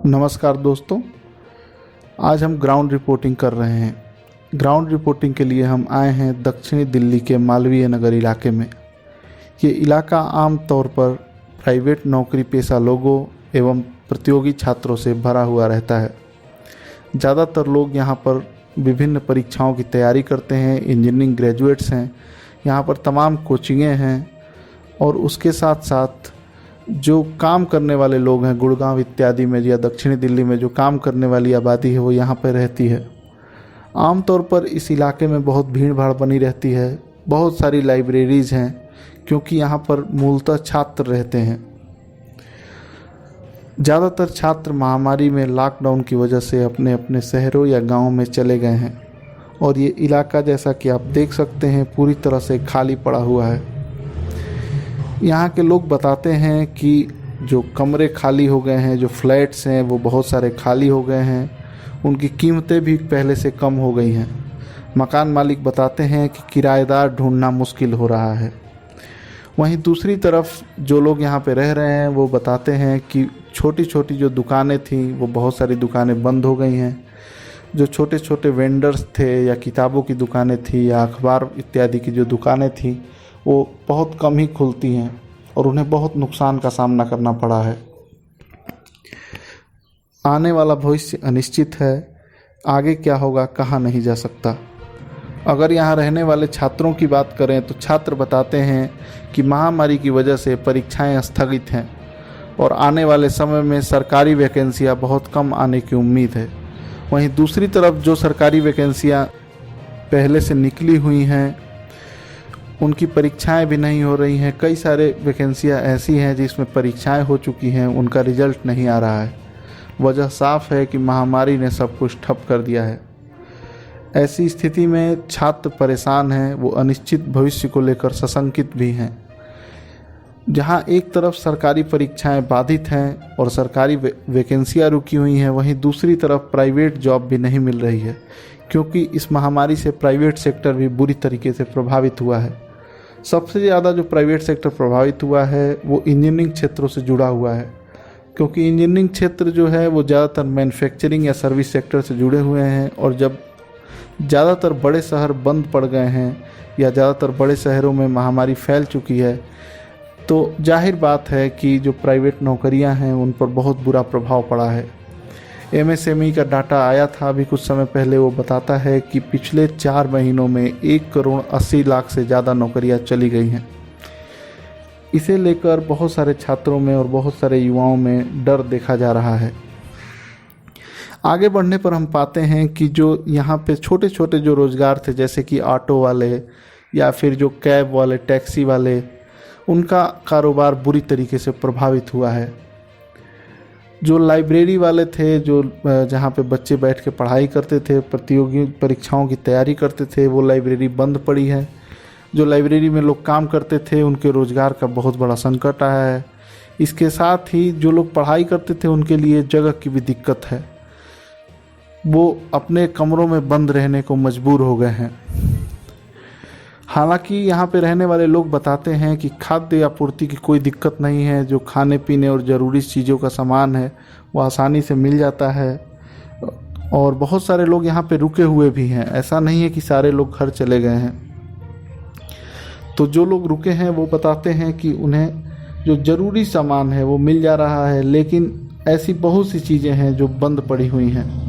नमस्कार दोस्तों, आज हम ग्राउंड रिपोर्टिंग कर रहे हैं। ग्राउंड रिपोर्टिंग के लिए हम आए हैं दक्षिणी दिल्ली के मालवीय नगर इलाके में। ये इलाका आम तौर पर प्राइवेट नौकरी पेशा लोगों एवं प्रतियोगी छात्रों से भरा हुआ रहता है। ज़्यादातर लोग यहाँ पर विभिन्न परीक्षाओं की तैयारी करते हैं, इंजीनियरिंग ग्रेजुएट्स हैं, यहाँ पर तमाम कोचिंगें हैं और उसके साथ साथ जो काम करने वाले लोग हैं गुड़गांव इत्यादि में या दक्षिणी दिल्ली में जो काम करने वाली आबादी है वो यहाँ पर रहती है। आमतौर पर इस इलाके में बहुत भीड़ भाड़ बनी रहती है। बहुत सारी लाइब्रेरीज़ हैं क्योंकि यहाँ पर मूलतः छात्र रहते हैं। ज़्यादातर छात्र महामारी में लॉकडाउन की वजह से अपने अपने शहरों या गाँव में चले गए हैं और ये इलाका जैसा कि आप देख सकते हैं पूरी तरह से खाली पड़ा हुआ है। यहाँ के लोग बताते हैं कि जो कमरे खाली हो गए हैं, जो फ्लैट्स हैं वो बहुत सारे खाली हो गए हैं, उनकी कीमतें भी पहले से कम हो गई हैं। मकान मालिक बताते हैं कि किराएदार ढूंढना मुश्किल हो रहा है। वहीं दूसरी तरफ जो लोग यहाँ पे रह रहे हैं वो बताते हैं कि छोटी छोटी जो दुकानें थीं वो बहुत सारी दुकानें बंद हो गई हैं। जो छोटे छोटे वेंडर्स थे या किताबों की दुकानें थी या अखबार इत्यादि की जो दुकानें थीं वो बहुत कम ही खुलती हैं और उन्हें बहुत नुकसान का सामना करना पड़ा है। आने वाला भविष्य अनिश्चित है, आगे क्या होगा कहा नहीं जा सकता। अगर यहाँ रहने वाले छात्रों की बात करें तो छात्र बताते हैं कि महामारी की वजह से परीक्षाएं स्थगित हैं और आने वाले समय में सरकारी वैकेंसियाँ बहुत कम आने की उम्मीद है। वहीं दूसरी तरफ जो सरकारी वैकेंसियाँ पहले से निकली हुई हैं उनकी परीक्षाएं भी नहीं हो रही हैं। कई सारे वैकेंसियां ऐसी हैं जिसमें परीक्षाएं हो चुकी हैं, उनका रिजल्ट नहीं आ रहा है। वजह साफ है कि महामारी ने सब कुछ ठप कर दिया है। ऐसी स्थिति में छात्र परेशान हैं, वो अनिश्चित भविष्य को लेकर सशंकित भी हैं। जहां एक तरफ सरकारी परीक्षाएं बाधित हैं और सरकारी वैकेंसियां रुकी हुई हैं, वहीं दूसरी तरफ प्राइवेट जॉब भी नहीं मिल रही है क्योंकि इस महामारी से प्राइवेट सेक्टर भी बुरी तरीके से प्रभावित हुआ है। सबसे ज़्यादा जो प्राइवेट सेक्टर प्रभावित हुआ है वो इंजीनियरिंग क्षेत्रों से जुड़ा हुआ है क्योंकि इंजीनियरिंग क्षेत्र जो है वो ज़्यादातर मैन्युफैक्चरिंग या सर्विस सेक्टर से जुड़े हुए हैं और जब ज़्यादातर बड़े शहर बंद पड़ गए हैं या ज़्यादातर बड़े शहरों में महामारी फैल चुकी है तो जाहिर बात है कि जो प्राइवेट नौकरियां हैं उन पर बहुत बुरा प्रभाव पड़ा है। MSME का डाटा आया था अभी कुछ समय पहले, वो बताता है कि पिछले 4 महीनों में 1,80,00,000 से ज़्यादा नौकरियां चली गई हैं। इसे लेकर बहुत सारे छात्रों में और बहुत सारे युवाओं में डर देखा जा रहा है। आगे बढ़ने पर हम पाते हैं कि जो यहाँ पे छोटे छोटे जो रोज़गार थे जैसे कि ऑटो वाले या फिर जो कैब वाले, टैक्सी वाले, उनका कारोबार बुरी तरीके से प्रभावित हुआ है। जो लाइब्रेरी वाले थे, जो जहाँ पे बच्चे बैठ के पढ़ाई करते थे, प्रतियोगी परीक्षाओं की तैयारी करते थे, वो लाइब्रेरी बंद पड़ी है। जो लाइब्रेरी में लोग काम करते थे उनके रोज़गार का बहुत बड़ा संकट आया है। इसके साथ ही जो लोग पढ़ाई करते थे उनके लिए जगह की भी दिक्कत है, वो अपने कमरों में बंद रहने को मजबूर हो गए हैं। हालांकि यहाँ पे रहने वाले लोग बताते हैं कि खाद्य आपूर्ति की कोई दिक्कत नहीं है। जो खाने पीने और ज़रूरी चीज़ों का सामान है वो आसानी से मिल जाता है और बहुत सारे लोग यहाँ पे रुके हुए भी हैं। ऐसा नहीं है कि सारे लोग घर चले गए हैं। तो जो लोग रुके हैं वो बताते हैं कि उन्हें जो ज़रूरी सामान है वो मिल जा रहा है, लेकिन ऐसी बहुत सी चीज़ें हैं जो बंद पड़ी हुई हैं।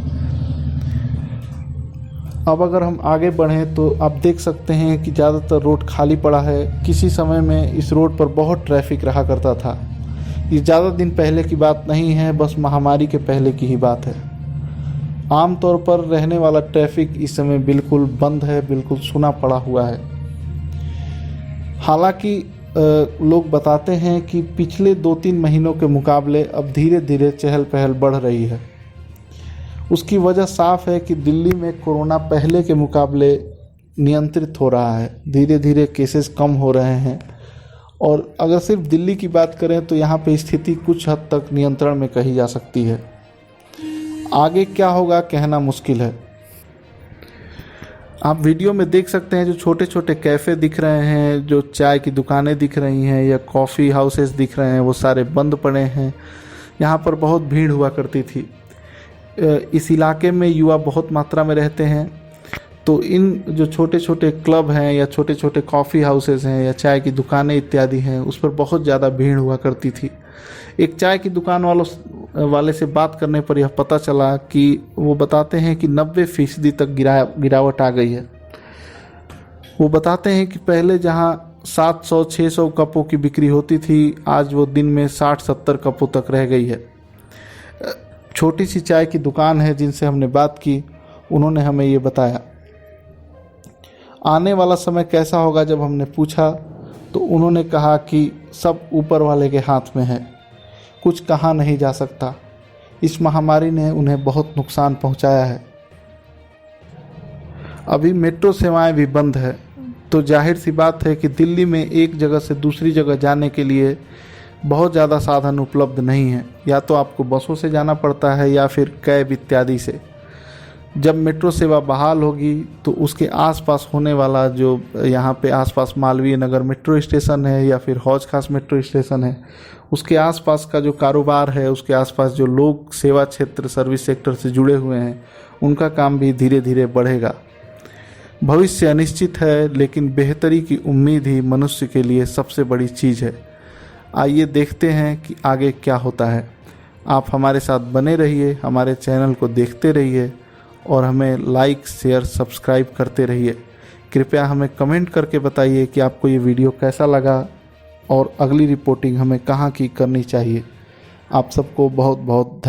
अब अगर हम आगे बढ़ें तो आप देख सकते हैं कि ज़्यादातर रोड खाली पड़ा है। किसी समय में इस रोड पर बहुत ट्रैफिक रहा करता था। ये ज़्यादा दिन पहले की बात नहीं है, बस महामारी के पहले की ही बात है। आमतौर पर रहने वाला ट्रैफिक इस समय बिल्कुल बंद है, बिल्कुल सूना पड़ा हुआ है। हालांकि लोग बताते हैं कि पिछले 2-3 महीनों के मुकाबले अब धीरे धीरे चहल पहल बढ़ रही है। उसकी वजह साफ है कि दिल्ली में कोरोना पहले के मुकाबले नियंत्रित हो रहा है। धीरे धीरे केसेस कम हो रहे हैं और अगर सिर्फ दिल्ली की बात करें तो यहाँ पे स्थिति कुछ हद तक नियंत्रण में कही जा सकती है। आगे क्या होगा कहना मुश्किल है। आप वीडियो में देख सकते हैं जो छोटे छोटे कैफ़े दिख रहे हैं, जो चाय की दुकानें दिख रही हैं या कॉफ़ी हाउसेस दिख रहे हैं, वो सारे बंद पड़े हैं। यहाँ पर बहुत भीड़ हुआ करती थी। इस इलाके में युवा बहुत मात्रा में रहते हैं, तो इन जो छोटे छोटे क्लब हैं या छोटे छोटे कॉफ़ी हाउसेस हैं या चाय की दुकानें इत्यादि हैं, उस पर बहुत ज़्यादा भीड़ हुआ करती थी। एक चाय की दुकान वाले से बात करने पर यह पता चला कि वो बताते हैं कि 90% तक गिरावट आ गई है। वो बताते हैं कि पहले जहाँ 700-600 कपों की बिक्री होती थी, आज वो दिन में 60-70 कपों तक रह गई है। छोटी सी चाय की दुकान है जिनसे हमने बात की, उन्होंने हमें ये बताया। आने वाला समय कैसा होगा जब हमने पूछा, तो उन्होंने कहा कि सब ऊपर वाले के हाथ में है, कुछ कहा नहीं जा सकता। इस महामारी ने उन्हें बहुत नुकसान पहुंचाया है। अभी मेट्रो सेवाएं भी बंद है, तो जाहिर सी बात है कि दिल्ली में एक जगह से दूसरी जगह जाने के लिए बहुत ज़्यादा साधन उपलब्ध नहीं है। या तो आपको बसों से जाना पड़ता है या फिर कैब इत्यादि से। जब मेट्रो सेवा बहाल होगी तो उसके आसपास होने वाला जो यहाँ पे आसपास मालवीय नगर मेट्रो स्टेशन है या फिर हौज खास मेट्रो स्टेशन है, उसके आसपास का जो कारोबार है, उसके आसपास जो लोग सेवा क्षेत्र सर्विस सेक्टर से जुड़े हुए हैं, उनका काम भी धीरे धीरे बढ़ेगा। भविष्य अनिश्चित है, लेकिन बेहतरी की उम्मीद ही मनुष्य के लिए सबसे बड़ी चीज़ है। आइए देखते हैं कि आगे क्या होता है। आप हमारे साथ बने रहिए, हमारे चैनल को देखते रहिए और हमें लाइक शेयर सब्सक्राइब करते रहिए। कृपया हमें कमेंट करके बताइए कि आपको ये वीडियो कैसा लगा और अगली रिपोर्टिंग हमें कहाँ की करनी चाहिए। आप सबको बहुत बहुत धन्यवाद।